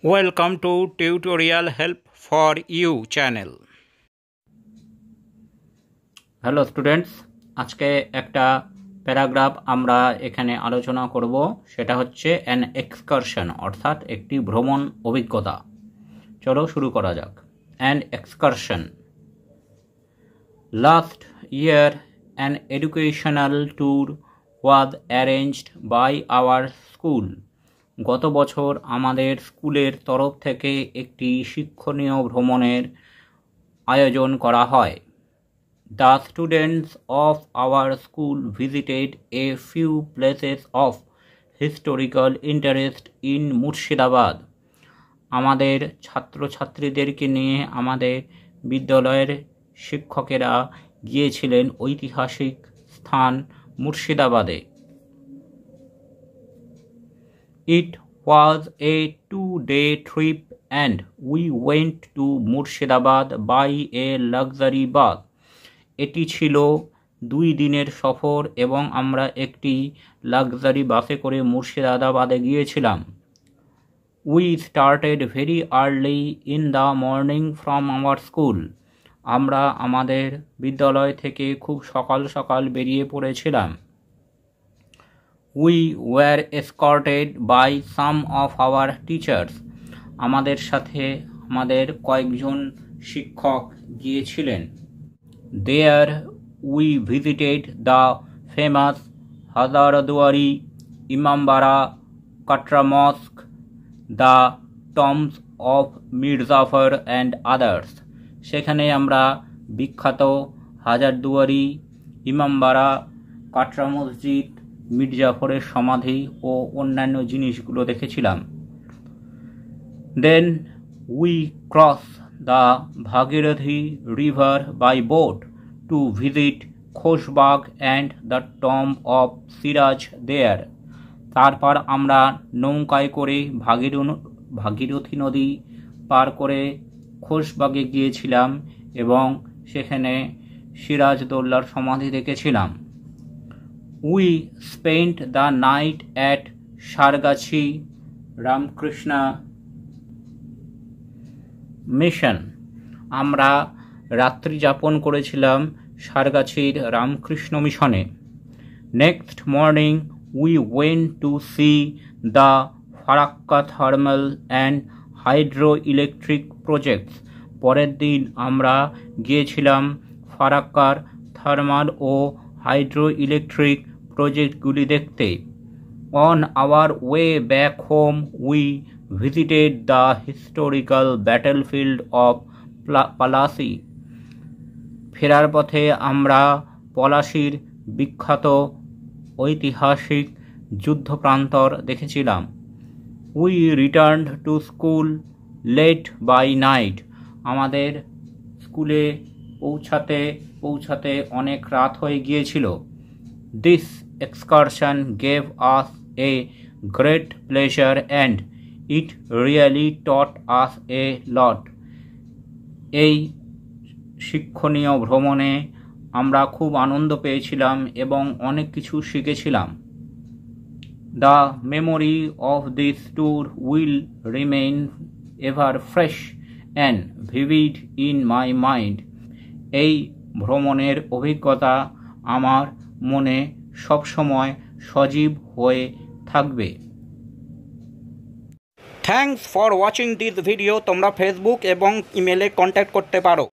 Welcome to Tutorial Help for You channel. Hello students, আজকে একটা paragraph আমরা এখানে আলোচনা করব। সেটা হচ্ছে অ্যান এক্সকারশন, অর্থাৎ একটি ভ্রমণ অভিজ্ঞতা। চলো শুরু করা যাক। An excursion. Last year an educational tour was arranged by our school. গত বছর আমাদের স্কুলের তরফ থেকে একটি শিক্ষণীয় ভ্রমণের আয়োজন করা হয়। The students of our school visited a few places of historical interest in Murshidabad. আমাদের ছাত্রছাত্রীদেরকে নিয়ে আমাদের বিদ্যালয়ের শিক্ষকেরা গিয়েছিলেন ঐতিহাসিক স্থান মুর্শিদাবাদে। It was a 2-day trip and we went to Murshidabad by a luxury bus. এটি ছিল 2 দিনের সফর এবং আমরা একটি লাক্সারি বাসে করে মুর্শিদাবাদে গিয়েছিলাম। We started very early in the morning from our school. আমরা আমাদের বিদ্যালয় থেকে খুব সকাল সকাল বেরিয়ে পড়েছিলাম। We were escorted by some of our teachers. আমাদের সাথে আমাদের কয়েকজন শিক্ষক গিয়েছিলেন। There we visited the famous Hazardwari, Imambara, Katra Mosque, the tombs of Mirzafar and others. সেখানে আমরা বিখ্যাত হাজারদুয়ারি, ইমামবাড়া, কাটরা মসজিদ, মির্জাফরের সমাধি ও অন্যান্য জিনিসগুলো দেখেছিলাম। Then we crossed the Bhagirathi river by boat to visit Khoshbagh and the tomb of Siraj there. তারপর আমরা নৌকায় করে ভাগীরথী নদী পার করে খোশবাগে গিয়েছিলাম এবং সেখানে সিরাজদৌল্লার সমাধি দেখেছিলাম। We spent the night at Sargachhi Ramakrishna mission. আমরা রাত্রি যাপন করেছিলাম সারগাছির রামকৃষ্ণ মিশনে। Next morning we went to C the Farakka thermal and hydro electric projects. পরের দিন আমরা গিয়েছিলাম ফারাক্কার থার্মাল ও হাইড্রো ইলেকট্রিক প্রজেক্টগুলি দেখতে। On our way back home we visited the historical battlefield of Palasi. ফেরার পথে আমরা পলাশির বিখ্যাত ঐতিহাসিক যুদ্ধপ্রান্তর দেখেছিলাম। We returned to school late by night. আমাদের স্কুলে পৌঁছাতে অনেক রাত হয়ে গিয়েছিল। This excursion gave us a great pleasure and it really taught us a lot. এই শিক্ষণীয় ভ্রমণে আমরা খুব আনন্দ পেয়েছিলাম এবং অনেক কিছু শিখেছিলাম। The memory of this tour will remain ever fresh and vivid in my mind. এই ভ্রমণের অভিজ্ঞতা আমার মনে সবসময় সজীব হয়ে থাকবে। Thanks for watching this video. তোমরা ফেসবুক এবং ইমেলে কন্ট্যাক্ট করতে পারো।